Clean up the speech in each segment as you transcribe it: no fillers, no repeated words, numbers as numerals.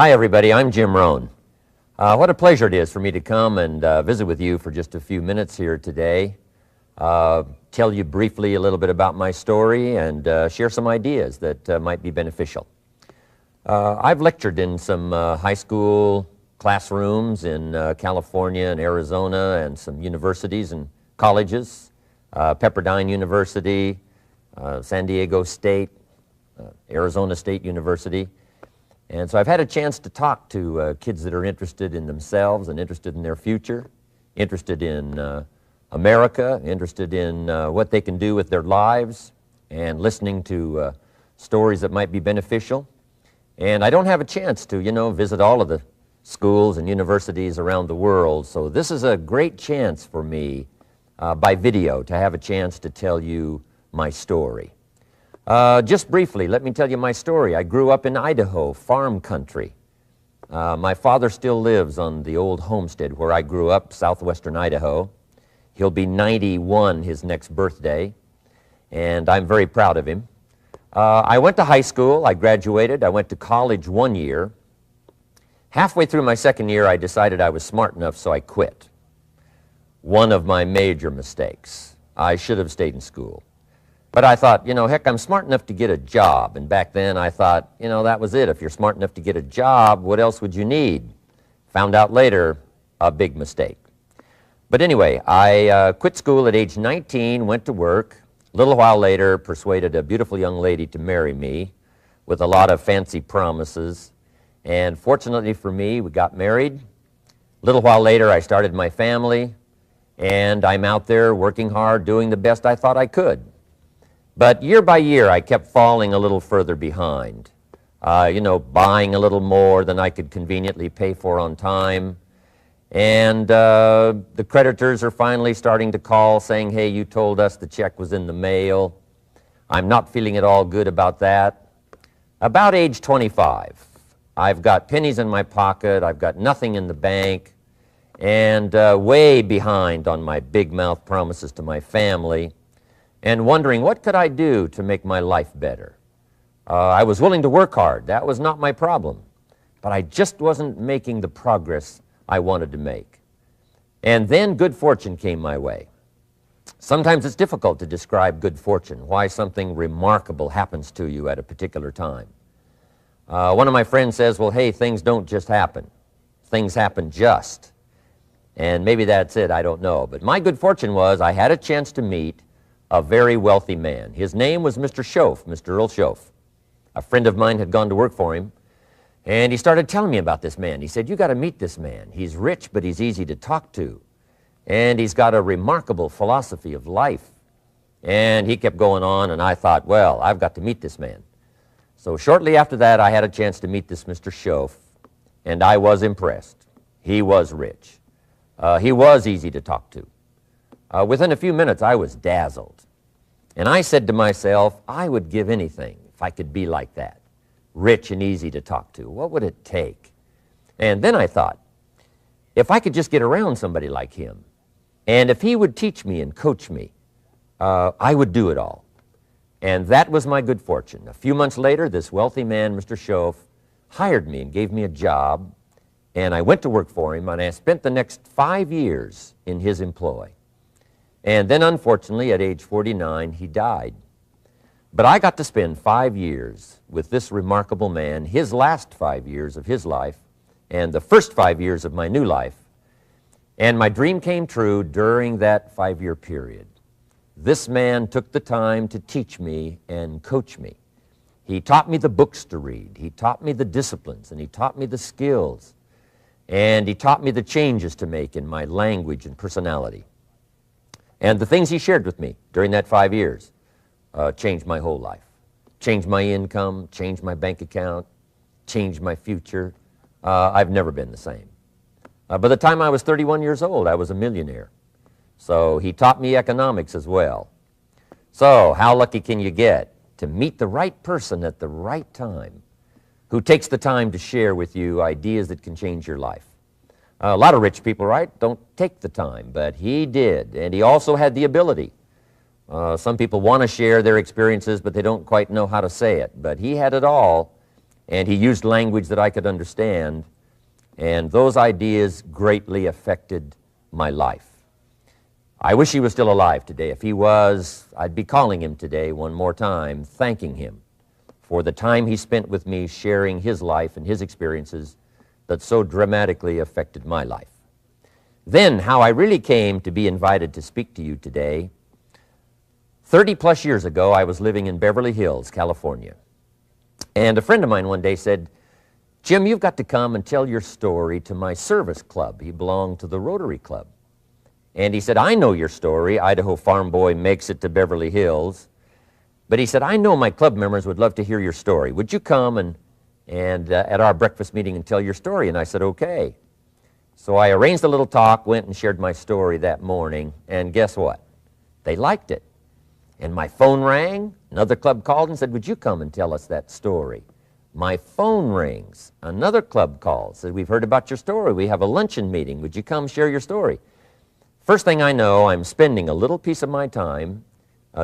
Hi, everybody. I'm Jim Rohn. What a pleasure it is for me to come and visit with you for just a few minutes here today. Tell you briefly a little bit about my story and share some ideas that might be beneficial. I've lectured in some high school classrooms in California and Arizona and some universities and colleges, Pepperdine University, San Diego State, Arizona State University. And so I've had a chance to talk to kids that are interested in themselves and interested in their future, interested in America, interested in what they can do with their lives, and listening to stories that might be beneficial. And I don't have a chance to, visit all of the schools and universities around the world, so this is a great chance for me by video to have a chance to tell you my story. Just briefly, let me tell you my story. I grew up in Idaho, farm country. My father still lives on the old homestead where I grew up, southwestern Idaho. He'll be 91 his next birthday, and I'm very proud of him. I went to high school. I graduated. I went to college 1 year. Halfway through my second year, I decided I was smart enough, so I quit. One of my major mistakes. I should have stayed in school. But I thought, heck, I'm smart enough to get a job. And back then I thought, that was it. If you're smart enough to get a job, what else would you need? Found out later, a big mistake. But anyway, I quit school at age 19, went to work. A little while later, persuaded a beautiful young lady to marry me with a lot of fancy promises. And fortunately for me, we got married. A little while later, I started my family. And I'm out there working hard, doing the best I thought I could. But year by year, I kept falling a little further behind. Buying a little more than I could conveniently pay for on time. And the creditors are finally starting to call saying, hey, you told us the check was in the mail. I'm not feeling at all good about that. About age 25, I've got pennies in my pocket, I've got nothing in the bank, and way behind on my big mouth promises to my family, and wondering what could I do to make my life better. I was willing to work hard. That was not my problem. But I just wasn't making the progress I wanted to make. And then good fortune came my way. Sometimes it's difficult to describe good fortune, why something remarkable happens to you at a particular time. One of my friends says, well, hey, things don't just happen. Things happen just. And maybe that's it, I don't know. But my good fortune was I had a chance to meet a very wealthy man. His name was Mr. Schoaf, Mr. Earl Schoaf. A friend of mine had gone to work for him, and he started telling me about this man. He said, you got to meet this man. He's rich, but he's easy to talk to. And he's got a remarkable philosophy of life. And he kept going on, and I thought, well, I've got to meet this man. So shortly after that, I had a chance to meet this Mr. Schoaf, and I was impressed. He was rich. He was easy to talk to. Within a few minutes, I was dazzled. And I said to myself, I would give anything if I could be like that, rich and easy to talk to. What would it take? And then I thought, if I could just get around somebody like him, and if he would teach me and coach me, I would do it all. And that was my good fortune. A few months later, this wealthy man, Mr. Schoaf, hired me and gave me a job, and I went to work for him, and I spent the next 5 years in his employ. And then, unfortunately, at age 49, he died. But I got to spend 5 years with this remarkable man, his last 5 years of his life, and the first 5 years of my new life. And my dream came true during that 5-year period. This man took the time to teach me and coach me. He taught me the books to read. He taught me the disciplines, and he taught me the skills. And he taught me the changes to make in my language and personality. And the things he shared with me during that 5 years changed my whole life. Changed my income, changed my bank account, changed my future. I've never been the same. By the time I was 31 years old, I was a millionaire. So he taught me economics as well. So how lucky can you get to meet the right person at the right time who takes the time to share with you ideas that can change your life? A lot of rich people, right, don't take the time, but he did, and he also had the ability. Some people want to share their experiences, but they don't quite know how to say it, but he had it all, and he used language that I could understand, and those ideas greatly affected my life. I wish he was still alive today. If he was, I'd be calling him today one more time, thanking him for the time he spent with me sharing his life and his experiences that so dramatically affected my life. Then, how I really came to be invited to speak to you today. 30-plus years ago, I was living in Beverly Hills, California. And a friend of mine one day said, "Jim, you've got to come and tell your story to my service club." He belonged to the Rotary Club. And he said, "I know your story. Idaho farm boy makes it to Beverly Hills." But he said, "I know my club members would love to hear your story. Would you come and at our breakfast meeting and tell your story?" And I said, "Okay." So I arranged a little talk, went and shared my story that morning, and guess what? They liked it. And my phone rang. Another club called and said, "Would you come and tell us that story?" My phone rings. Another club calls, said, "We've heard about your story. We have a luncheon meeting. Would you come share your story?" First thing I know, I'm spending a little piece of my time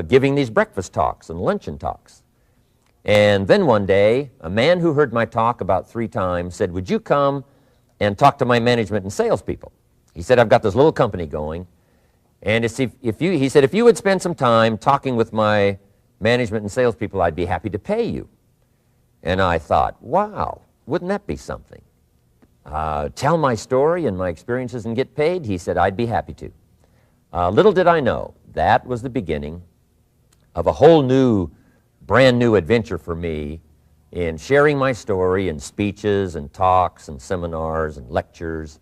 giving these breakfast talks and luncheon talks. And then one day, a man who heard my talk about 3 times said, "Would you come and talk to my management and salespeople?" He said, "I've got this little company going, and he said, if you would spend some time talking with my management and salespeople, I'd be happy to pay you." And I thought, wow, wouldn't that be something? Tell my story and my experiences and get paid? He said, "I'd be happy to." Little did I know, that was the beginning of a whole new, brand new adventure for me in sharing my story in speeches and talks and seminars and lectures.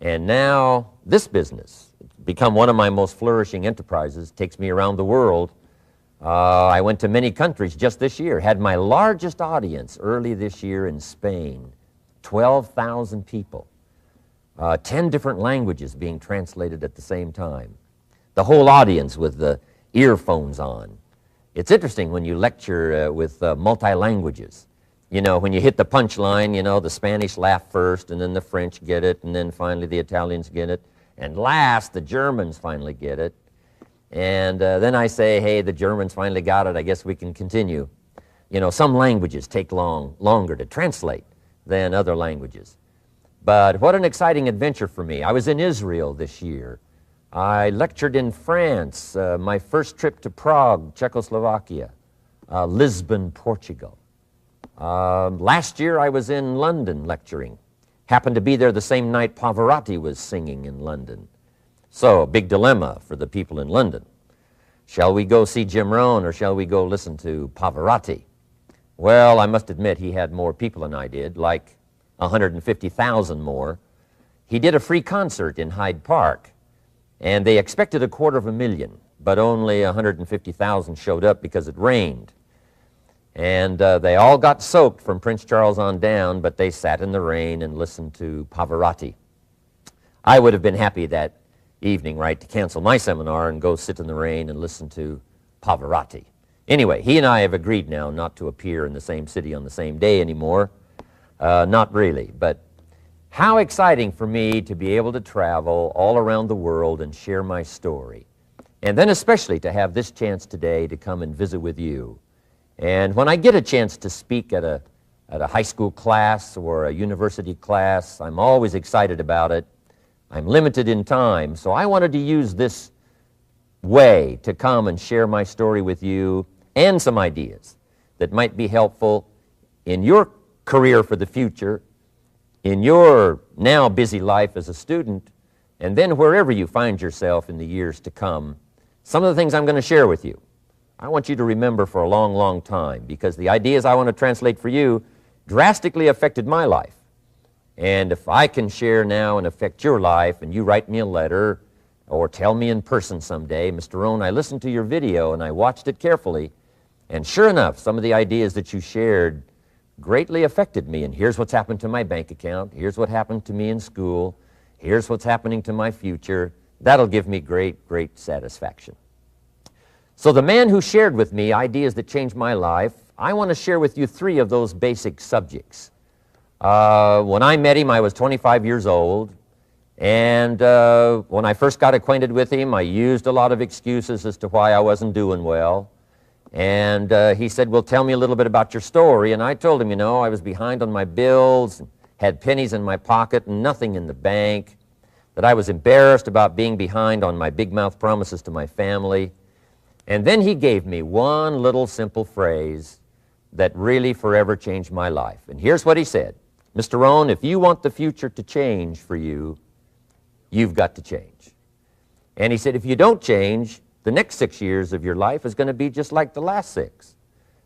And now this business, it's become one of my most flourishing enterprises, takes me around the world. I went to many countries just this year, had my largest audience early this year in Spain, 12,000 people, 10 different languages being translated at the same time, the whole audience with the earphones on. It's interesting when you lecture with multi-languages. You know, when you hit the punchline, you know, the Spanish laugh first, and then the French get it, and then finally the Italians get it, and last the Germans finally get it. And then I say, "Hey, the Germans finally got it, I guess we can continue." You know, some languages take longer to translate than other languages. But what an exciting adventure for me. I was in Israel this year. I lectured in France, my first trip to Prague, Czechoslovakia, Lisbon, Portugal. Last year I was in London lecturing. Happened to be there the same night Pavarotti was singing in London. So, a big dilemma for the people in London. Shall we go see Jim Rohn or shall we go listen to Pavarotti? Well, I must admit he had more people than I did, like 150,000 more. He did a free concert in Hyde Park, and they expected 250,000, but only 150,000 showed up because it rained. And they all got soaked from Prince Charles on down, but they sat in the rain and listened to Pavarotti. I would have been happy that evening, right, to cancel my seminar and go sit in the rain and listen to Pavarotti. Anyway, he and I have agreed now not to appear in the same city on the same day anymore. Not really, but how exciting for me to be able to travel all around the world and share my story. And then especially to have this chance today to come and visit with you. And when I get a chance to speak at a high school class or a university class, I'm always excited about it. I'm limited in time, so I wanted to use this way to come and share my story with you and some ideas that might be helpful in your career for the future, in your now busy life as a student, and then wherever you find yourself in the years to come. Some of the things I'm going to share with you, I want you to remember for a long, long time, because the ideas I want to translate for you drastically affected my life. And if I can share now and affect your life, and you write me a letter or tell me in person someday, "Mr. Rohn, I listened to your video and I watched it carefully, and sure enough, some of the ideas that you shared greatly affected me, and here's what's happened to my bank account, here's what happened to me in school, here's what's happening to my future," that'll give me great, great satisfaction. So the man who shared with me ideas that changed my life, I want to share with you 3 of those basic subjects. When I met him, I was 25 years old, and when I first got acquainted with him, I used a lot of excuses as to why I wasn't doing well. And he said, well, tell me a little bit about your story. And I told him, you know, I was behind on my bills, had pennies in my pocket and nothing in the bank, that I was embarrassed about being behind on my big mouth promises to my family. And then he gave me one little simple phrase that really forever changed my life. And here's what he said. Mr. Rohn, if you want the future to change for you, you've got to change. And he said, if you don't change, the next 6 years of your life is going to be just like the last 6.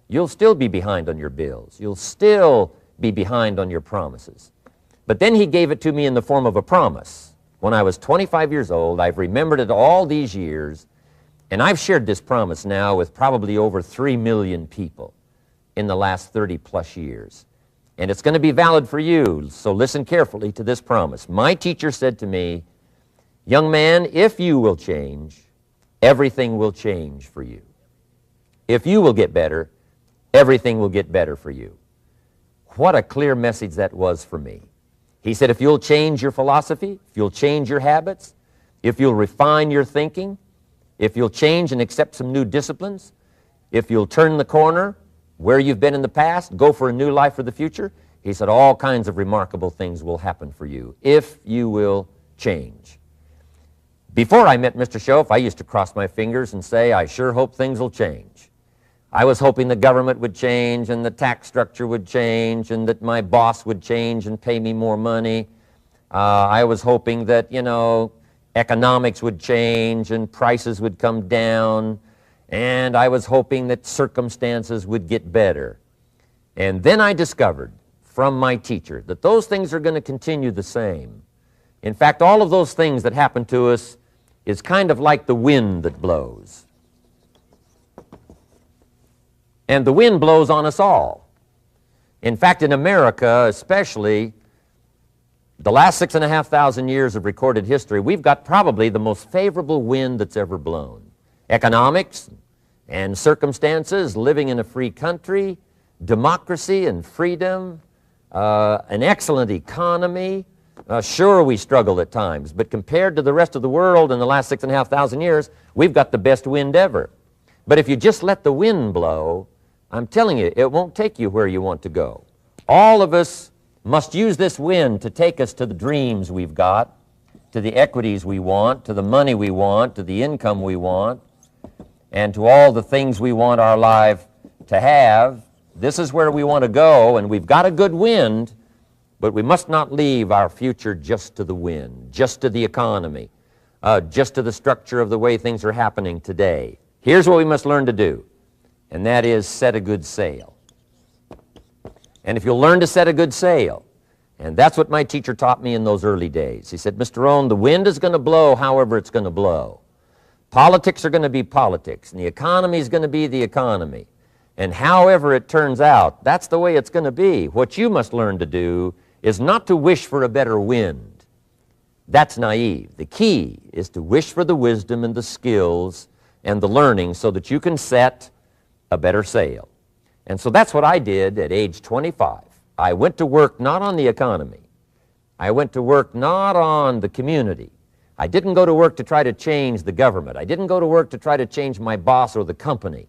You'll still be behind on your bills. You'll still be behind on your promises. But then he gave it to me in the form of a promise. When I was 25 years old, I've remembered it all these years, and I've shared this promise now with probably over 3 million people in the last 30-plus years. And it's going to be valid for you, so listen carefully to this promise. My teacher said to me, young man, if you will change, everything will change for you. If you will get better, everything will get better for you. What a clear message that was for me. He said, if you'll change your philosophy, if you'll change your habits, if you'll refine your thinking, if you'll change and accept some new disciplines, if you'll turn the corner where you've been in the past, go for a new life for the future, he said, all kinds of remarkable things will happen for you if you will change. Before I met Mr. Schoaf, I used to cross my fingers and say, I sure hope things will change. I was hoping the government would change and the tax structure would change and that my boss would change and pay me more money. I was hoping that, you know, economics would change and prices would come down, and I was hoping that circumstances would get better. And then I discovered from my teacher that those things are going to continue the same. In fact, all of those things that happen to us is kind of like the wind that blows. And the wind blows on us all. In fact, in America especially, the last 6,500 years of recorded history, we've got probably the most favorable wind that's ever blown. Economics and circumstances, living in a free country, democracy and freedom, an excellent economy. Sure, we struggle at times, but compared to the rest of the world in the last 6,500 years, we've got the best wind ever. But if you just let the wind blow, I'm telling you, it won't take you where you want to go. All of us must use this wind to take us to the dreams we've got, to the equities we want, to the money we want, to the income we want, and to all the things we want our life to have. This is where we want to go, and we've got a good wind, but we must not leave our future just to the wind, just to the economy, just to the structure of the way things are happening today. Here's what we must learn to do, and that is set a good sail. And if you'll learn to set a good sail, and that's what my teacher taught me in those early days. He said, Mr. Rohn, the wind is going to blow however it's going to blow. Politics are going to be politics, and the economy is going to be the economy. And however it turns out, that's the way it's going to be. What you must learn to do is not to wish for a better wind. That's naive. The key is to wish for the wisdom and the skills and the learning so that you can set a better sail. And so that's what I did at age 25. I went to work not on the economy. I went to work not on the community. I didn't go to work to try to change the government. I didn't go to work to try to change my boss or the company.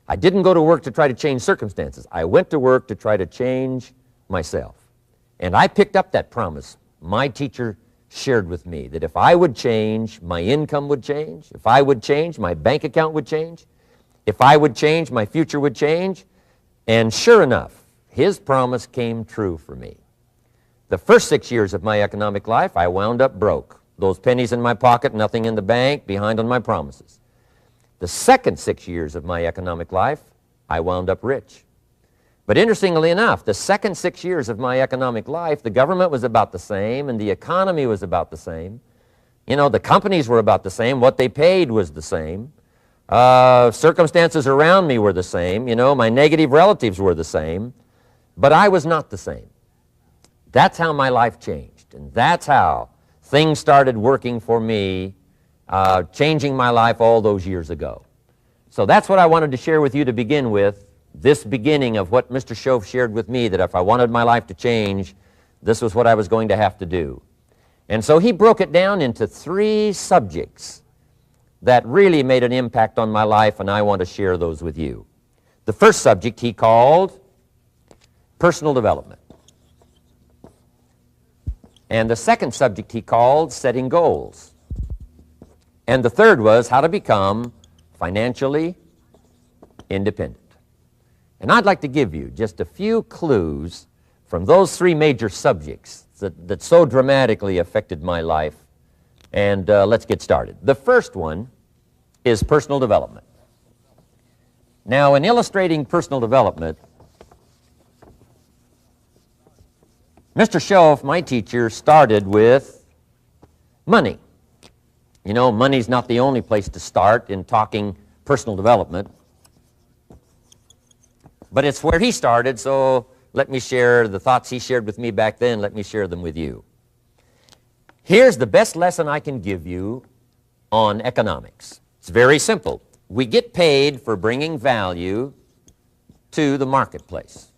I didn't go to work to try to change circumstances. I went to work to try to change myself. And I picked up that promise my teacher shared with me, that if I would change, my income would change. If I would change, my bank account would change. If I would change, my future would change. And sure enough, his promise came true for me. The first 6 years of my economic life, I wound up broke. Those pennies in my pocket, nothing in the bank, behind on my promises. The second 6 years of my economic life, I wound up rich. But interestingly enough, the second 6 years of my economic life, the government was about the same and the economy was about the same. You know, the companies were about the same. What they paid was the same. Circumstances around me were the same. You know, my negative relatives were the same. But I was not the same. That's how my life changed. And that's how things started working for me, changing my life all those years ago. So that's what I wanted to share with you to begin with, this beginning of what Mr. Schoaf shared with me, that if I wanted my life to change, this was what I was going to have to do. And so he broke it down into 3 subjects that really made an impact on my life, and I want to share those with you. The first subject he called personal development. And the second subject he called setting goals. And the third was how to become financially independent. And I'd like to give you just a few clues from those three major subjects that so dramatically affected my life. And let's get started. The first one is personal development. Now, in illustrating personal development, Mr. Schoaf, my teacher, started with money. You know, money's not the only place to start in talking personal development, but it's where he started, so let me share the thoughts he shared with me back then. Let me share them with you. Here's the best lesson I can give you on economics. It's very simple. We get paid for bringing value to the marketplace.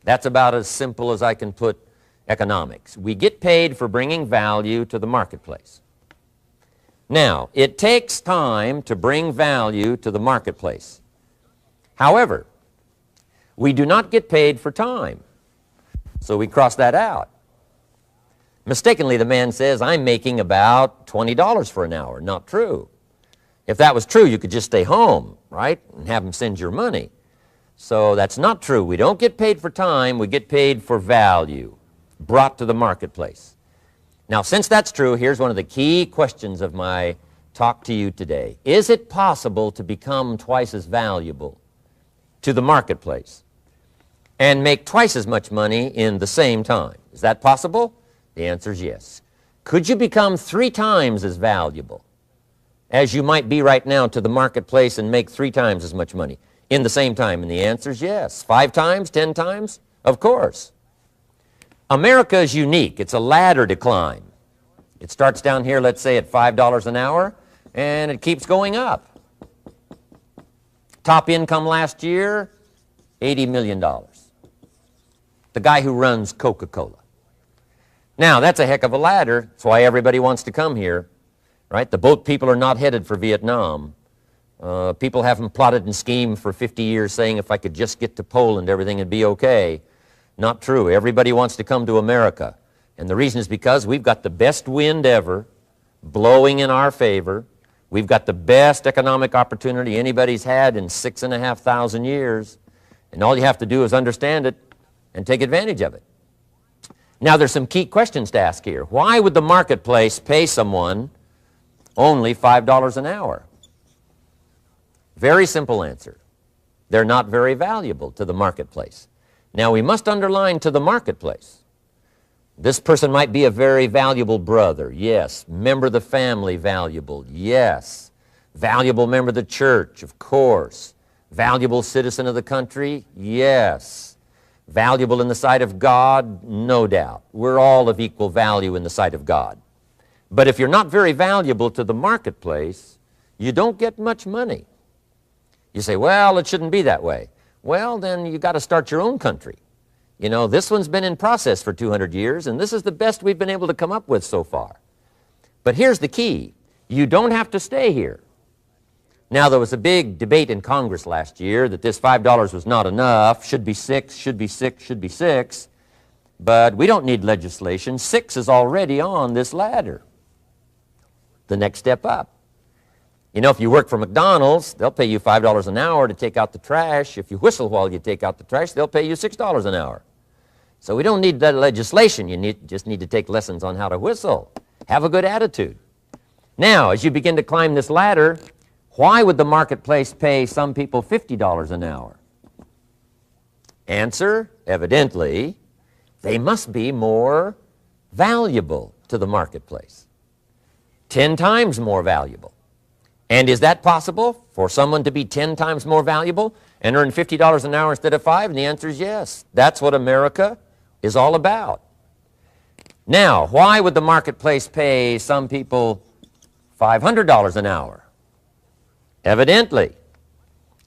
That's about as simple as I can put economics. We get paid for bringing value to the marketplace. Now, it takes time to bring value to the marketplace. However, we do not get paid for time, so we cross that out. Mistakenly, the man says, I'm making about $20 for an hour. Not true. If that was true, you could just stay home, right, and have him send your money. So that's not true. We don't get paid for time. We get paid for value brought to the marketplace. Now, since that's true, here's one of the key questions of my talk to you today. Is it possible to become twice as valuable to the marketplace and make twice as much money in the same time? Is that possible? The answer is yes. Could you become 3 times as valuable as you might be right now to the marketplace and make 3 times as much money in the same time? And the answer is yes. 5 times, 10 times? Of course. America is unique. It's a ladder to climb. It starts down here, let's say, at $5 an hour, and it keeps going up. Top income last year, $80 million. The guy who runs Coca-Cola. Now, that's a heck of a ladder. That's why everybody wants to come here, right? The boat people are not headed for Vietnam. People haven't plotted and schemed for 50 years saying if I could just get to Poland, everything would be okay. Not true. Everybody wants to come to America. And the reason is because we've got the best wind ever blowing in our favor. We've got the best economic opportunity anybody's had in 6,500 years. And all you have to do is understand it and take advantage of it. Now, there's some key questions to ask here. Why would the marketplace pay someone only $5 an hour? Very simple answer. They're not very valuable to the marketplace. Now, we must underline to the marketplace. This person might be a very valuable brother. Yes. Member of the family, valuable. Yes. Valuable member of the church, of course. Valuable citizen of the country? Yes. Valuable in the sight of God? No doubt. We're all of equal value in the sight of God. But if you're not very valuable to the marketplace, you don't get much money. You say, well, it shouldn't be that way. Well, then you got to start your own country. You know, this one's been in process for 200 years, and this is the best we've been able to come up with so far. But here's the key. You don't have to stay here. Now, there was a big debate in Congress last year that this $5 was not enough, should be 6, should be 6, should be 6. But we don't need legislation. 6 is already on this ladder. The next step up. You know, if you work for McDonald's, they'll pay you $5 an hour to take out the trash. If you whistle while you take out the trash, they'll pay you $6 an hour. So we don't need that legislation. You just need to take lessons on how to whistle. Have a good attitude. Now, as you begin to climb this ladder, why would the marketplace pay some people $50 an hour? Answer, evidently, they must be more valuable to the marketplace. 10 times more valuable. And is that possible for someone to be 10 times more valuable and earn $50 an hour instead of 5? And the answer is yes. That's what America is all about. Now, why would the marketplace pay some people $500 an hour? Evidently,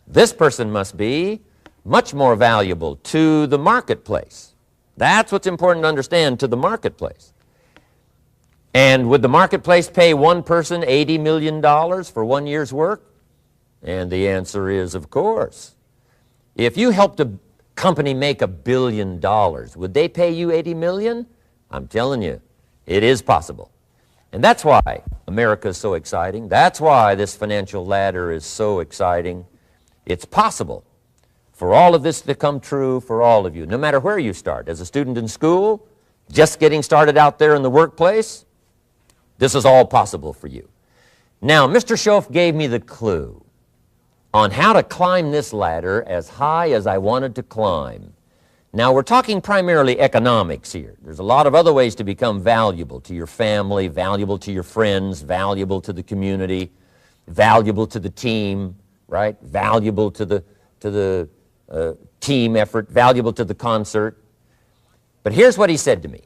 this person must be much more valuable to the marketplace. That's what's important to understand, to the marketplace. And would the marketplace pay one person $80 million for 1 year's work? And the answer is, of course. If you helped a company make $1 billion, would they pay you $80 million? I'm telling you, it is possible. And that's why America is so exciting. That's why this financial ladder is so exciting. It's possible for all of this to come true for all of you, no matter where you start. As a student in school, just getting started out there in the workplace, this is all possible for you. Now, Mr. Schoaf gave me the clue on how to climb this ladder as high as I wanted to climb. Now, we're talking primarily economics here. There's a lot of other ways to become valuable to your family, valuable to your friends, valuable to the community, valuable to the team, right? Valuable to the team effort, valuable to the concert. But here's what he said to me.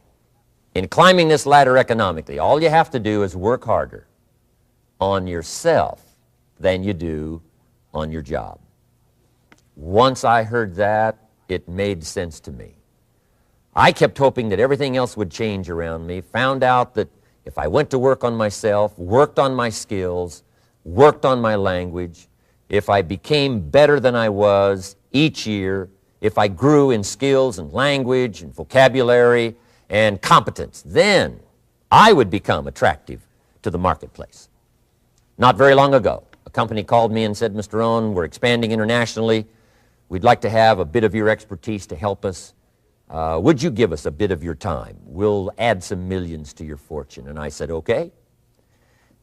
In climbing this ladder economically, all you have to do is work harder on yourself than you do on your job. Once I heard that, it made sense to me. I kept hoping that everything else would change around me, found out that if I went to work on myself, worked on my skills, worked on my language, if I became better than I was each year, if I grew in skills and language and vocabulary and competence, then I would become attractive to the marketplace. Not very long ago, a company called me and said, Mr. Rohn, we're expanding internationally. We'd like to have a bit of your expertise to help us. Would you give us a bit of your time? We'll add some millions to your fortune. And I said, okay.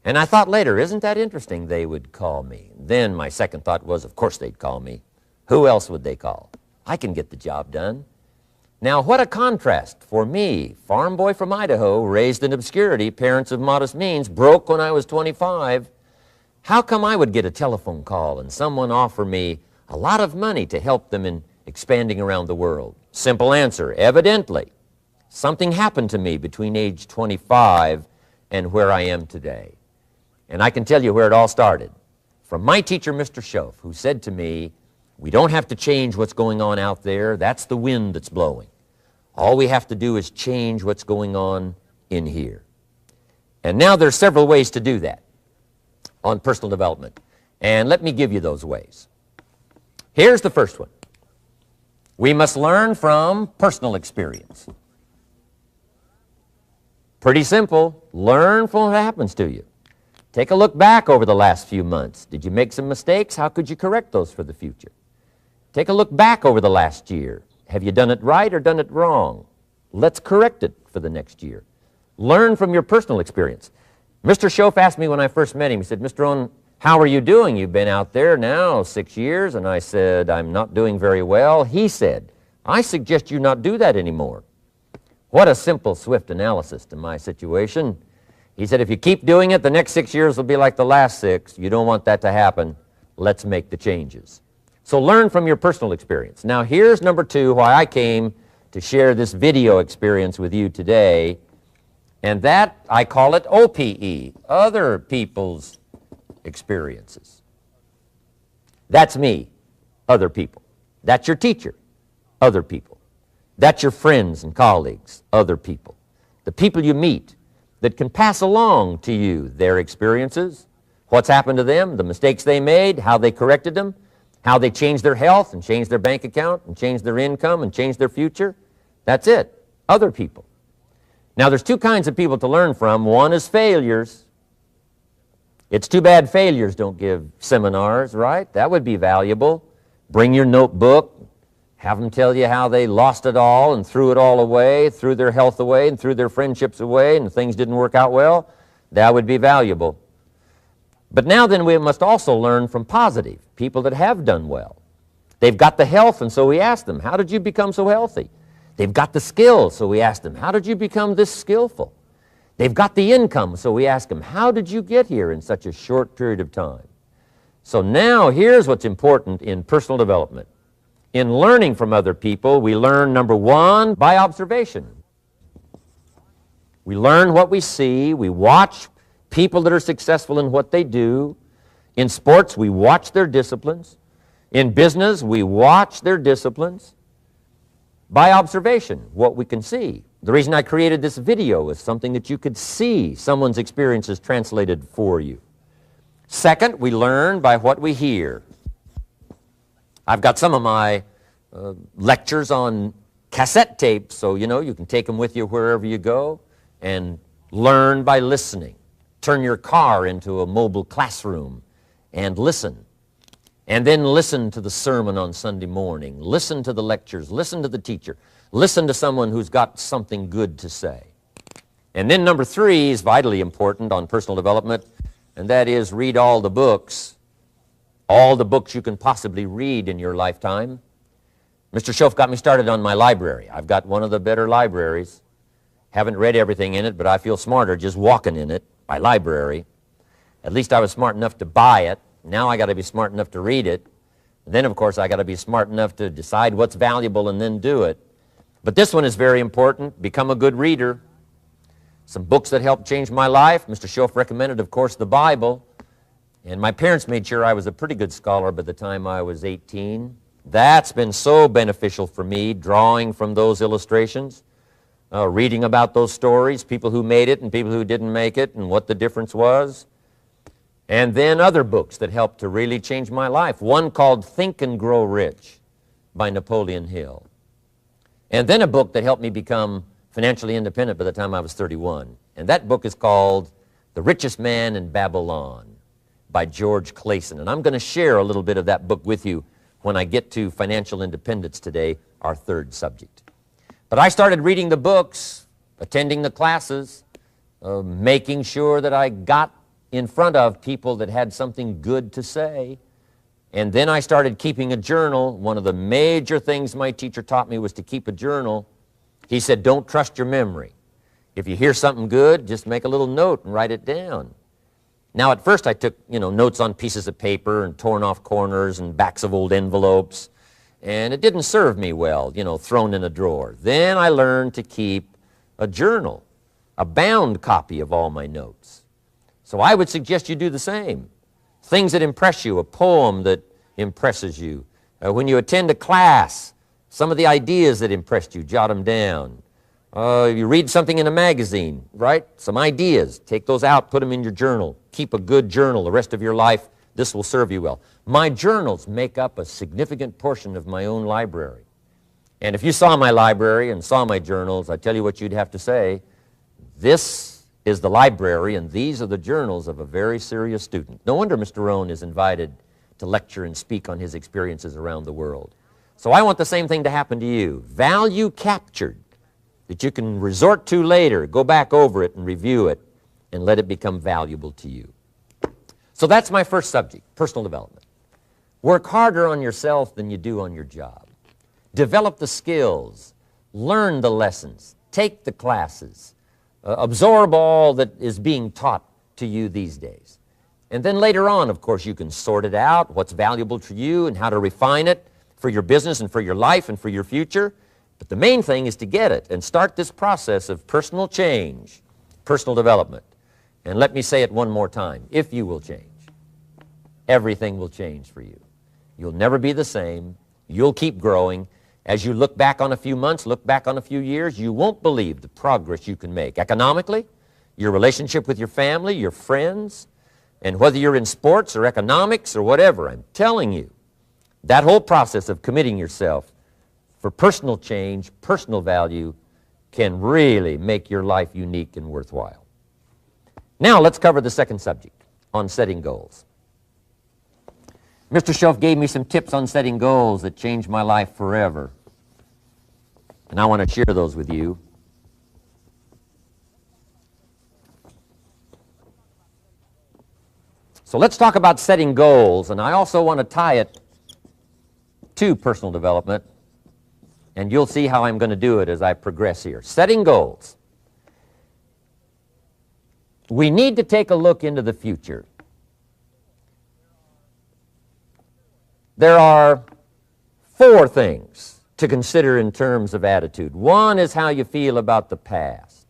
And I thought later, isn't that interesting? They would call me. Then my second thought was, of course they'd call me. Who else would they call? I can get the job done. Now, what a contrast for me, farm boy from Idaho, raised in obscurity, parents of modest means, broke when I was 25. How come I would get a telephone call and someone offer me a lot of money to help them in expanding around the world? Simple answer, evidently, something happened to me between age 25 and where I am today. And I can tell you where it all started. From my teacher, Mr. Schoaf, who said to me, we don't have to change what's going on out there. That's the wind that's blowing. All we have to do is change what's going on in here. And now there's several ways to do that on personal development. And let me give you those ways. Here's the first one. We must learn from personal experience. Pretty simple. Learn from what happens to you. Take a look back over the last few months. Did you make some mistakes? How could you correct those for the future? Take a look back over the last year. Have you done it right or done it wrong? Let's correct it for the next year. Learn from your personal experience. Mr. Schoaf asked me when I first met him, he said, Mr. Rohn, how are you doing? You've been out there now 6 years. And I said, I'm not doing very well. He said, I suggest you not do that anymore. What a simple, swift analysis to my situation. He said, if you keep doing it, the next 6 years will be like the last 6. You don't want that to happen. Let's make the changes. So learn from your personal experience. Now here's number 2, why I came to share this video experience with you today. And that, I call it OPE, other people's experiences. That's me, other people. That's your teacher, other people. That's your friends and colleagues, other people. The people you meet that can pass along to you their experiences, what's happened to them, the mistakes they made, how they corrected them, how they changed their health and changed their bank account and changed their income and changed their future. That's it, other people. Now there's 2 kinds of people to learn from. One is failures. It's too bad failures don't give seminars, right? That would be valuable. Bring your notebook, have them tell you how they lost it all and threw it all away, threw their health away and threw their friendships away and things didn't work out well. That would be valuable. But now then we must also learn from positive, people that have done well. They've got the health, and so we ask them, how did you become so healthy? They've got the skills, so we ask them, how did you become this skillful? They've got the income, so we ask them, how did you get here in such a short period of time? So now here's what's important in personal development. In learning from other people, we learn, number 1, by observation. We learn what we see. We watch people that are successful in what they do. In sports, we watch their disciplines. In business, we watch their disciplines. By observation, what we can see. The reason I created this video is something that you could see someone's experiences translated for you. Second, we learn by what we hear. I've got some of my lectures on cassette tapes, so you can take them with you wherever you go and learn by listening. Turn your car into a mobile classroom and listen. And then listen to the sermon on Sunday morning. Listen to the lectures. Listen to the teacher. Listen to someone who's got something good to say. And then number 3 is vitally important on personal development, and that is read all the books you can possibly read in your lifetime. Mr. Schoaf got me started on my library. I've got one of the better libraries. Haven't read everything in it, but I feel smarter just walking in it, my library. At least I was smart enough to buy it. Now I got to be smart enough to read it. And then, of course, I got to be smart enough to decide what's valuable and then do it. But this one is very important. Become a good reader. Some books that helped change my life. Mr. Schoaf recommended, of course, the Bible. And my parents made sure I was a pretty good scholar by the time I was 18. That's been so beneficial for me, drawing from those illustrations, reading about those stories, people who made it and people who didn't make it, and what the difference was. And then other books that helped to really change my life. One called Think and Grow Rich by Napoleon Hill. And then a book that helped me become financially independent by the time I was 31. And that book is called The Richest Man in Babylon by George Clason. And I'm going to share a little bit of that book with you when I get to financial independence today, our third subject. But I started reading the books, attending the classes, making sure that I got in front of people that had something good to say. And then I started keeping a journal. One of the major things my teacher taught me was to keep a journal. He said, don't trust your memory. If you hear something good, just make a little note and write it down. Now, at first I took, notes on pieces of paper and torn off corners and backs of old envelopes. And it didn't serve me well, thrown in a drawer. Then I learned to keep a journal, a bound copy of all my notes. So I would suggest you do the same. Things that impress you, a poem that impresses you. When you attend a class, some of the ideas that impressed you, jot them down. You read something in a magazine, right? Some ideas. Take those out, put them in your journal. Keep a good journal the rest of your life. This will serve you well. My journals make up a significant portion of my own library. And if you saw my library and saw my journals, I tell you what you'd have to say. This is the library, and these are the journals of a very serious student. No wonder Mr. Rohn is invited to lecture and speak on his experiences around the world. So I want the same thing to happen to you. Value captured that you can resort to later, go back over it and review it, and let it become valuable to you. So that's my first subject, personal development. Work harder on yourself than you do on your job. Develop the skills, learn the lessons, take the classes, absorb all that is being taught to you these days. And then later on, of course, you can sort it out, what's valuable to you and how to refine it for your business and for your life and for your future. But the main thing is to get it and start this process of personal change, personal development. And let me say it one more time. If you will change, everything will change for you. You'll never be the same. You'll keep growing. As you look back on a few months, look back on a few years, you won't believe the progress you can make. Economically, your relationship with your family, your friends, and whether you're in sports or economics or whatever, I'm telling you, that whole process of committing yourself for personal change, personal value, can really make your life unique and worthwhile. Now let's cover the second subject, on setting goals. Mr. Schoaf gave me some tips on setting goals that changed my life forever. And I want to share those with you. So let's talk about setting goals, and I also want to tie it to personal development, and you'll see how I'm going to do it as I progress here. Setting goals. We need to take a look into the future. There are 4 things to consider in terms of attitude. One is how you feel about the past.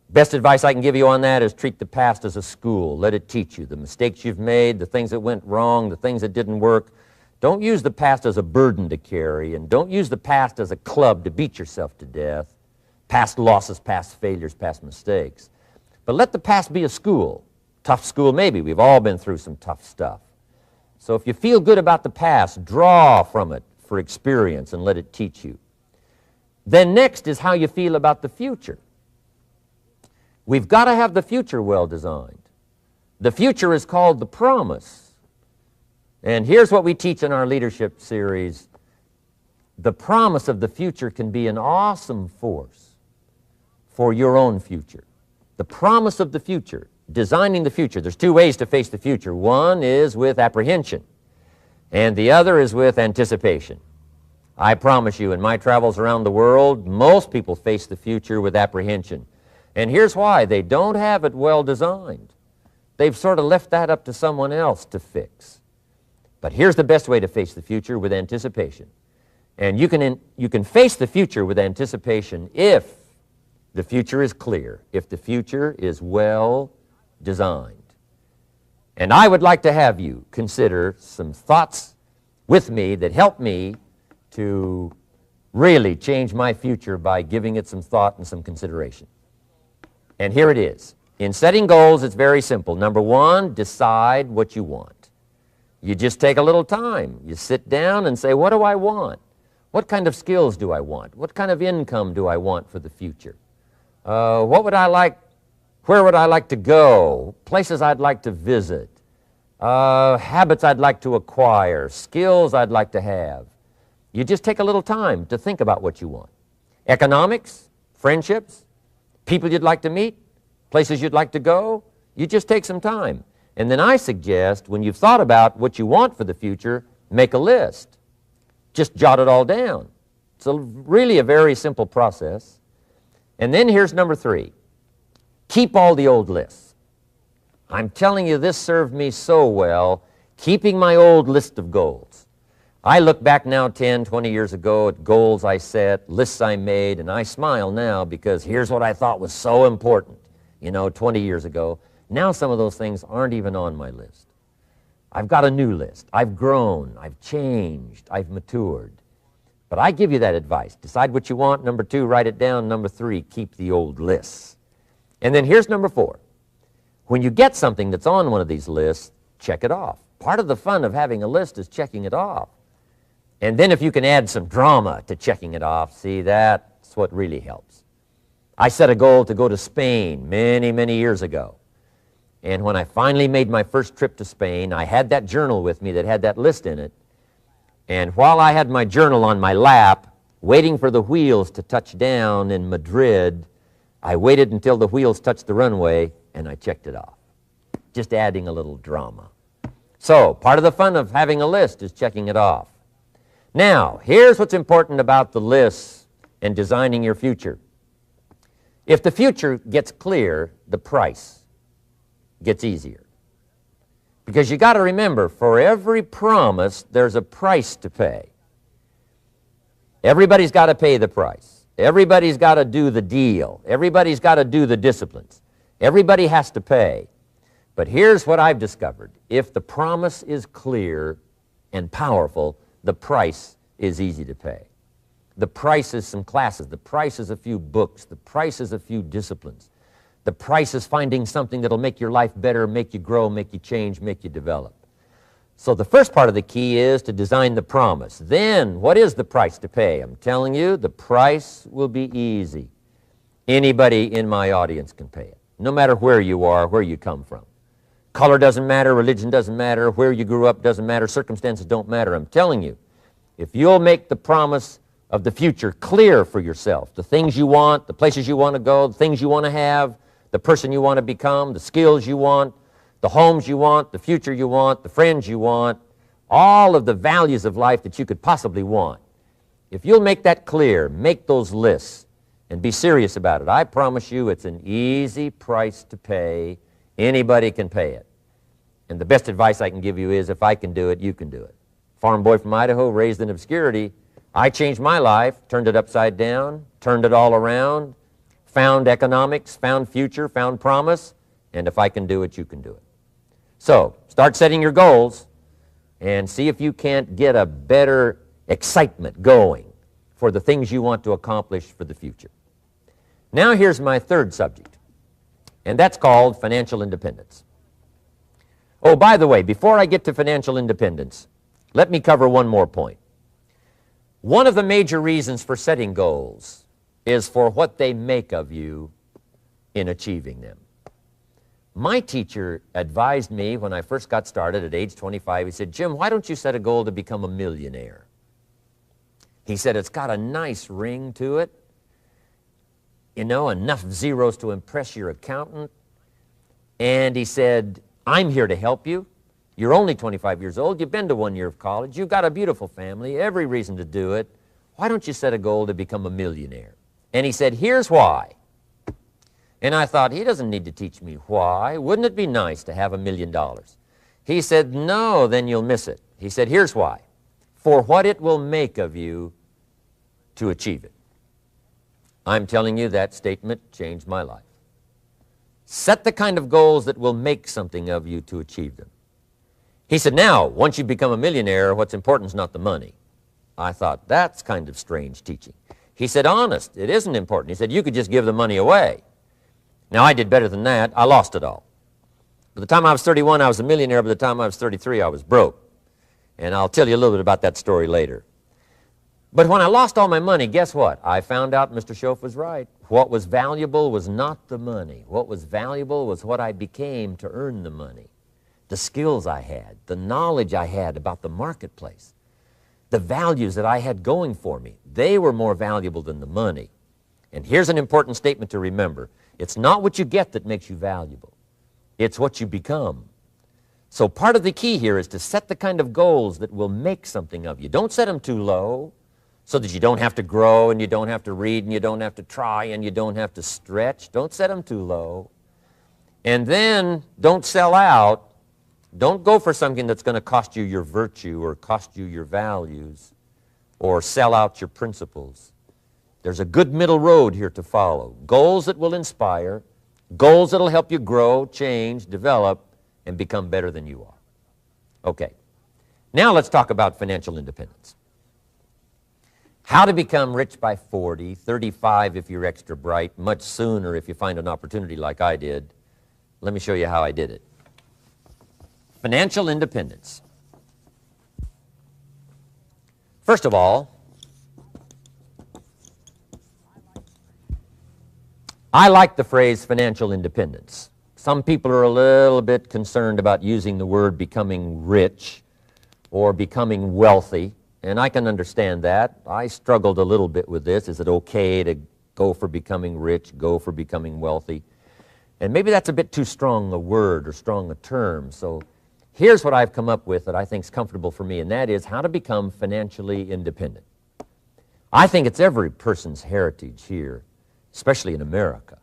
Best advice I can give you on that is treat the past as a school. Let it teach you the mistakes you've made, the things that went wrong, the things that didn't work. Don't use the past as a burden to carry, and don't use the past as a club to beat yourself to death. past losses, past failures, past mistakes. But let the past be a school. Tough school maybe. We've all been through some tough stuff. So if you feel good about the past, draw from it for experience and let it teach you. Then next is how you feel about the future. We've got to have the future well designed. The future is called the promise. And here's what we teach in our leadership series. The promise of the future can be an awesome force for your own future. The promise of the future, designing the future. There's two ways to face the future. One is with apprehension, and the other is with anticipation. I promise you, in my travels around the world, most people face the future with apprehension. And here's why. They don't have it well designed. They've sort of left that up to someone else to fix. But here's the best way to face the future, with anticipation. And you can face the future with anticipation if the future is clear, if the future is well designed. And I would like to have you consider some thoughts with me that help me to really change my future by giving it some thought and some consideration. And here it is. In setting goals, it's very simple. Number one, decide what you want. You just take a little time. You sit down and say, what do I want? What kind of skills do I want? What kind of income do I want for the future? What would I like? Where would I like to go? Places I'd like to visit. Habits I'd like to acquire. Skills I'd like to have. You just take a little time to think about what you want. Economics, friendships, people you'd like to meet, places you'd like to go. You just take some time. And then I suggest, when you've thought about what you want for the future, make a list. Just jot it all down. It's really a very simple process. And then here's number three. Keep all the old lists. I'm telling you, this served me so well, keeping my old list of goals. I look back now 10, 20 years ago at goals I set, lists I made, and I smile now because here's what I thought was so important, 20 years ago. Now some of those things aren't even on my list. I've got a new list. I've grown. I've changed. I've matured. But I give you that advice. Decide what you want. Number two, write it down. Number three, keep the old lists. And then here's number four. When you get something that's on one of these lists, check it off. Part of the fun of having a list is checking it off. And then if you can add some drama to checking it off, see, that's what really helps. I set a goal to go to Spain many, many years ago. And when I finally made my first trip to Spain, I had that journal with me that had that list in it. And while I had my journal on my lap, waiting for the wheels to touch down in Madrid, I waited until the wheels touched the runway, and I checked it off. Just adding a little drama. So, part of the fun of having a list is checking it off. Now, here's what's important about the lists and designing your future. If the future gets clear, the price gets easier. Because you got to remember, for every promise, there's a price to pay. Everybody's got to pay the price. Everybody's got to do the deal. Everybody's got to do the disciplines. Everybody has to pay. But here's what I've discovered. If the promise is clear and powerful, the price is easy to pay. The price is some classes. The price is a few books. The price is a few disciplines. The price is finding something that'll make your life better, make you grow, make you change, make you develop. So the first part of the key is to design the promise. Then, what is the price to pay? I'm telling you, the price will be easy. Anybody in my audience can pay it, no matter where you are, where you come from. Color doesn't matter, religion doesn't matter, where you grew up doesn't matter, circumstances don't matter. I'm telling you, if you'll make the promise of the future clear for yourself, the things you want, the places you want to go, the things you want to have, the person you want to become, the skills you want, the homes you want, the future you want, the friends you want, all of the values of life that you could possibly want. If you'll make that clear, make those lists, and be serious about it, I promise you it's an easy price to pay. Anybody can pay it. And the best advice I can give you is, if I can do it, you can do it. Farm boy from Idaho, raised in obscurity, I changed my life, turned it upside down, turned it all around, found economics, found future, found promise, and if I can do it, you can do it. So, start setting your goals and see if you can't get a better excitement going for the things you want to accomplish for the future. Now here's my third subject, and that's called financial independence. Oh, by the way, before I get to financial independence, let me cover one more point. One of the major reasons for setting goals is for what they make of you in achieving them. My teacher advised me when I first got started at age 25, he said, Jim, why don't you set a goal to become a millionaire? He said, it's got a nice ring to it, you know, enough zeros to impress your accountant. And he said, I'm here to help you. You're only 25 years old. You've been to 1 year of college. You've got a beautiful family, every reason to do it. Why don't you set a goal to become a millionaire? And he said, here's why. And I thought, he doesn't need to teach me why. Wouldn't it be nice to have $1 million? He said, no, then you'll miss it. He said, here's why. For what it will make of you to achieve it. I'm telling you, that statement changed my life. Set the kind of goals that will make something of you to achieve them. He said, now, once you become a millionaire, what's important is not the money. I thought, that's kind of strange teaching. He said, honest, it isn't important. He said, you could just give the money away. Now, I did better than that. I lost it all. By the time I was 31, I was a millionaire. By the time I was 33, I was broke. And I'll tell you a little bit about that story later. But when I lost all my money, guess what? I found out Mr. Schoaf was right. What was valuable was not the money. What was valuable was what I became to earn the money. The skills I had, the knowledge I had about the marketplace, the values that I had going for me. They were more valuable than the money. And here's an important statement to remember. It's not what you get that makes you valuable. It's what you become. So part of the key here is to set the kind of goals that will make something of you. Don't set them too low so that you don't have to grow and you don't have to read and you don't have to try and you don't have to stretch. Don't set them too low. And then don't sell out. Don't go for something that's going to cost you your virtue or cost you your values or sell out your principles. There's a good middle road here to follow. Goals that will inspire, goals that will help you grow, change, develop, and become better than you are. Okay, now let's talk about financial independence. How to become rich by 40, 35 if you're extra bright, much sooner if you find an opportunity like I did. Let me show you how I did it. Financial independence. First of all, I like the phrase financial independence. Some people are a little bit concerned about using the word becoming rich or becoming wealthy, and I can understand that. I struggled a little bit with this. Is it okay to go for becoming rich, go for becoming wealthy? And maybe that's a bit too strong a word or strong a term. So here's what I've come up with that I think is comfortable for me, and that is how to become financially independent. I think it's every person's heritage here, especially in America,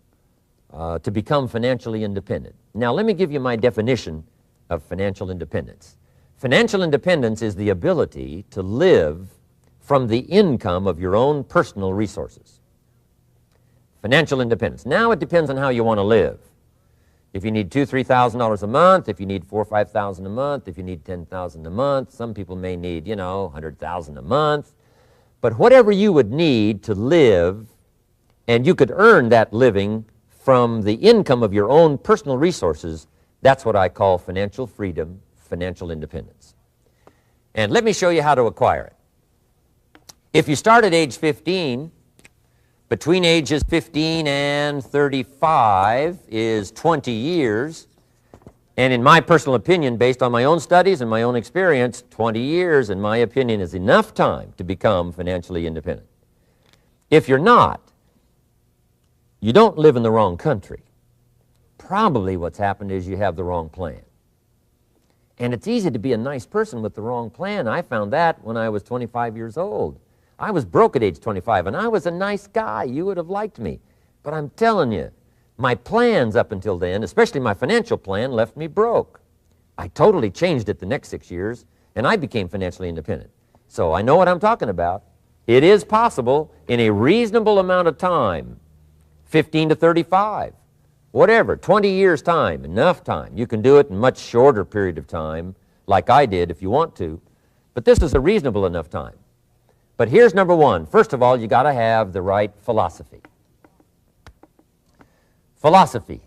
to become financially independent. Now, let me give you my definition of financial independence. Financial independence is the ability to live from the income of your own personal resources. Financial independence. Now, it depends on how you want to live. If you need $2,000, $3,000 a month, if you need $4,000 or $5,000 a month, if you need $10,000 a month, some people may need, $100,000 a month. But whatever you would need to live, and you could earn that living from the income of your own personal resources, that's what I call financial freedom, financial independence. And let me show you how to acquire it. If you start at age 15, between ages 15 and 35 is 20 years, and in my personal opinion, based on my own studies and my own experience, 20 years, in my opinion, is enough time to become financially independent. If you're not, you don't live in the wrong country. Probably what's happened is you have the wrong plan. And it's easy to be a nice person with the wrong plan. I found that when I was 25 years old. I was broke at age 25, and I was a nice guy. You would have liked me. But I'm telling you, my plans up until then, especially my financial plan, left me broke. I totally changed it the next 6 years, and I became financially independent. So I know what I'm talking about. It is possible in a reasonable amount of time, 15 to 35, whatever, 20 years' time, enough time. You can do it in a much shorter period of time, like I did if you want to, but this is a reasonable enough time. But here's number one. First of all, you got to have the right philosophy. Philosophy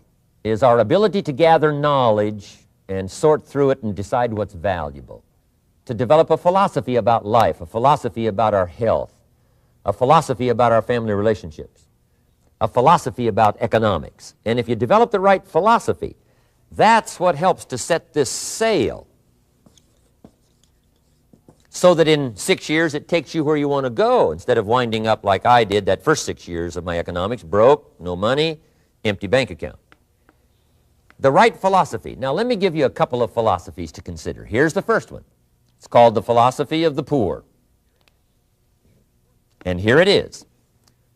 is our ability to gather knowledge and sort through it and decide what's valuable. To develop a philosophy about life, a philosophy about our health, a philosophy about our family relationships, a philosophy about economics. And if you develop the right philosophy, that's what helps to set this sail so that in 6 years it takes you where you want to go instead of winding up like I did that first 6 years of my economics, broke, no money, empty bank account. The right philosophy. Now let me give you a couple of philosophies to consider. Here's the first one. It's called the philosophy of the poor. And here it is.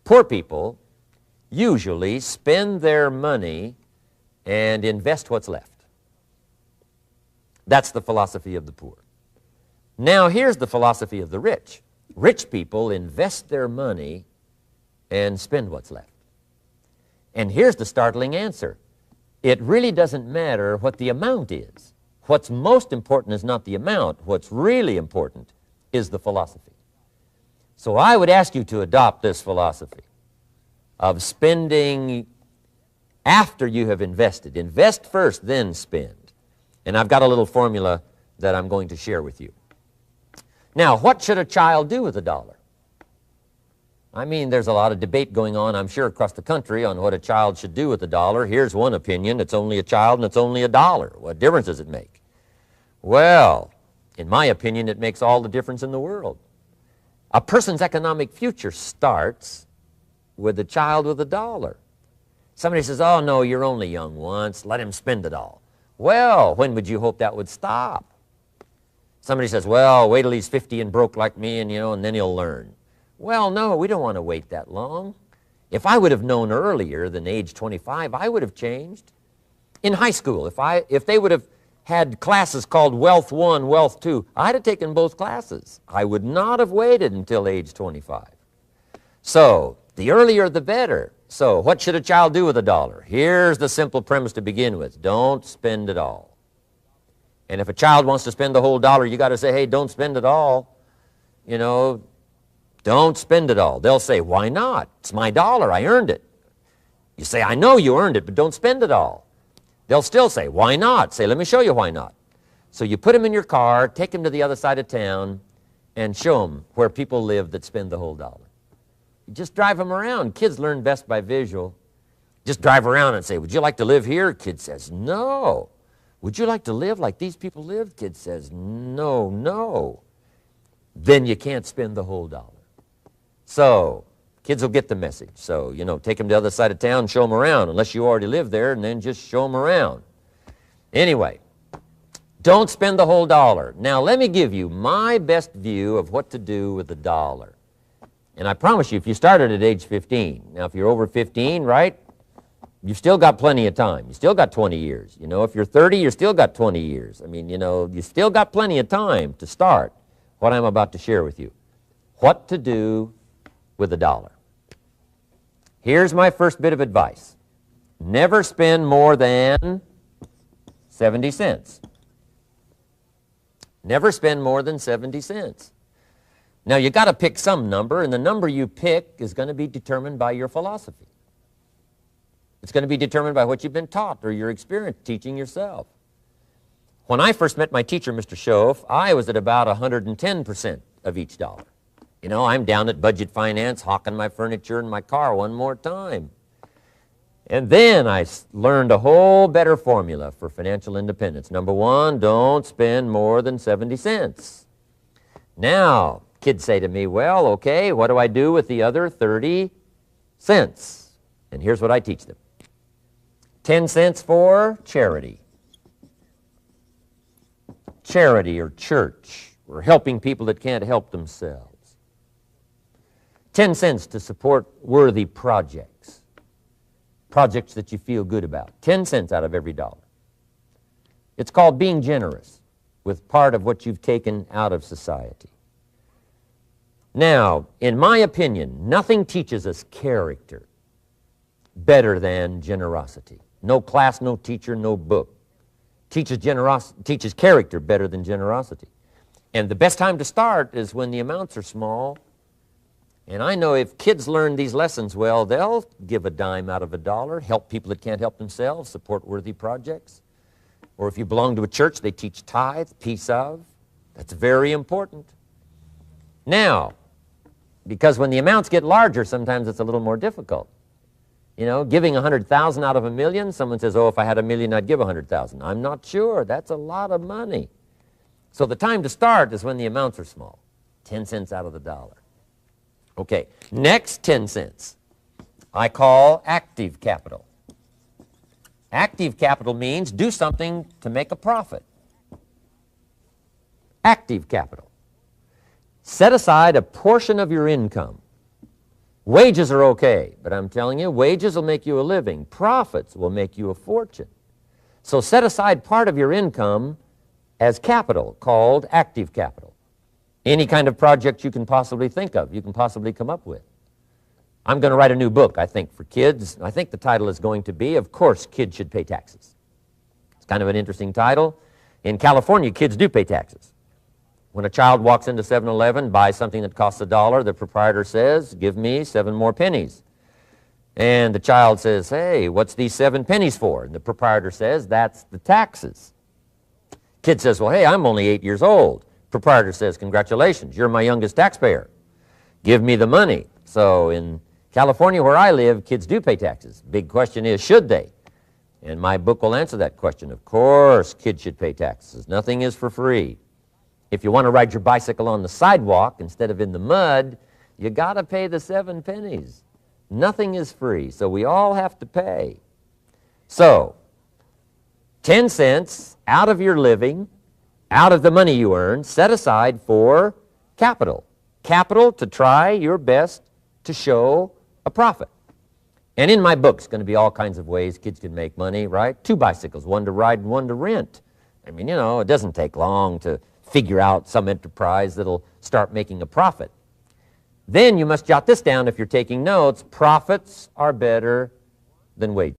Poor people usually spend their money and invest what's left. That's the philosophy of the poor. Now here's the philosophy of the rich. Rich people invest their money and spend what's left. And here's the startling answer. It really doesn't matter what the amount is. What's most important is not the amount. What's really important is the philosophy. So I would ask you to adopt this philosophy of spending after you have invested. Invest first, then spend. And I've got a little formula that I'm going to share with you. Now, what should a child do with $1? I mean, there's a lot of debate going on, I'm sure, across the country on what a child should do with $1. Here's one opinion. It's only a child and it's only $1. What difference does it make? Well, in my opinion, it makes all the difference in the world. A person's economic future starts with a child with $1. Somebody says, oh, no, you're only young once. Let him spend it all. Well, when would you hope that would stop? Somebody says, well, wait till he's 50 and broke like me and then he'll learn. Well, no, we don't want to wait that long. If I would have known earlier than age 25, I would have changed. In high school, if they would have had classes called Wealth 1, Wealth 2, I'd have taken both classes. I would not have waited until age 25. So, the earlier the better. So, what should a child do with $1? Here's the simple premise to begin with. Don't spend it all. And if a child wants to spend the whole dollar, you got to say, hey, don't spend it all. Don't spend it all. They'll say, why not? It's my dollar. I earned it. You say, I know you earned it, but don't spend it all. They'll still say, why not? Say, let me show you why not. So you put them in your car, take them to the other side of town, and show them where people live that spend the whole dollar. You just drive them around. Kids learn best by visual. Just drive around and say, would you like to live here? Kid says, no. Would you like to live like these people live? Kid says, no, no. Then you can't spend the whole dollar. So, kids will get the message. So, take them to the other side of town and show them around, unless you already live there, and then just show them around. Anyway, don't spend the whole dollar. Now, let me give you my best view of what to do with $1. And I promise you, if you started at age 15, now if you're over 15, right, you've still got plenty of time. You still got 20 years. If you're 30, you still got 20 years. I mean, you still got plenty of time to start what I'm about to share with you. What to do with $1. Here's my first bit of advice. Never spend more than 70 cents. Never spend more than 70 cents. Now, you got to pick some number, and the number you pick is going to be determined by your philosophy. It's going to be determined by what you've been taught or your experience teaching yourself. When I first met my teacher, Mr. Schoaf, I was at about 110% of each dollar. I'm down at budget finance, hawking my furniture and my car one more time. And then I learned a whole better formula for financial independence. Number one, don't spend more than 70 cents. Now, kids say to me, well, okay, what do I do with the other 30 cents? And here's what I teach them. 10 cents for charity. Charity or church, or helping people that can't help themselves. 10 cents to support worthy projects. Projects that you feel good about. 10 cents out of every dollar. It's called being generous with part of what you've taken out of society. Now, in my opinion, nothing teaches us character better than generosity. No class, no teacher, no book teaches character better than generosity. And the best time to start is when the amounts are small And I know if kids learn these lessons well, they'll give a dime out of a dollar, help people that can't help themselves, support worthy projects. Or if you belong to a church, they teach tithe, piece of. That's very important. Now, because when the amounts get larger, sometimes it's a little more difficult. You know, giving 100,000 out of a million, someone says, oh, if I had a million, I'd give 100,000. I'm not sure. That's a lot of money. So the time to start is when the amounts are small, 10 cents out of the dollar. Okay, next 10 cents I call active capital. Active capital means do something to make a profit. Active capital. Set aside a portion of your income. Wages are okay, but I'm telling you, wages will make you a living. Profits will make you a fortune. So set aside part of your income as capital, called active capital. Any kind of project you can possibly think of, you can possibly come up with. I'm going to write a new book, I think, for kids. I think the title is going to be, Of Course, Kids Should Pay Taxes. It's kind of an interesting title. In California, kids do pay taxes. When a child walks into 7-Eleven, buys something that costs $1, the proprietor says, give me 7 more pennies. And the child says, hey, what's these 7 pennies for? And the proprietor says, that's the taxes. Kid says, well, hey, I'm only 8 years old. Proprietor says, congratulations, you're my youngest taxpayer. Give me the money. So in California, where I live, kids do pay taxes. Big question is, should they? And my book will answer that question. Of course, kids should pay taxes. Nothing is for free. If you want to ride your bicycle on the sidewalk instead of in the mud, you got to pay the 7 pennies. Nothing is free, so we all have to pay. So, 10 cents out of your living, out of the money you earn, set aside for capital. Capital to try your best to show a profit. And in my book, it's going to be all kinds of ways kids can make money, right? 2 bicycles, one to ride and one to rent. I mean, you know, it doesn't take long to figure out some enterprise that'll start making a profit. Then you must jot this down if you're taking notes. Profits are better than wages.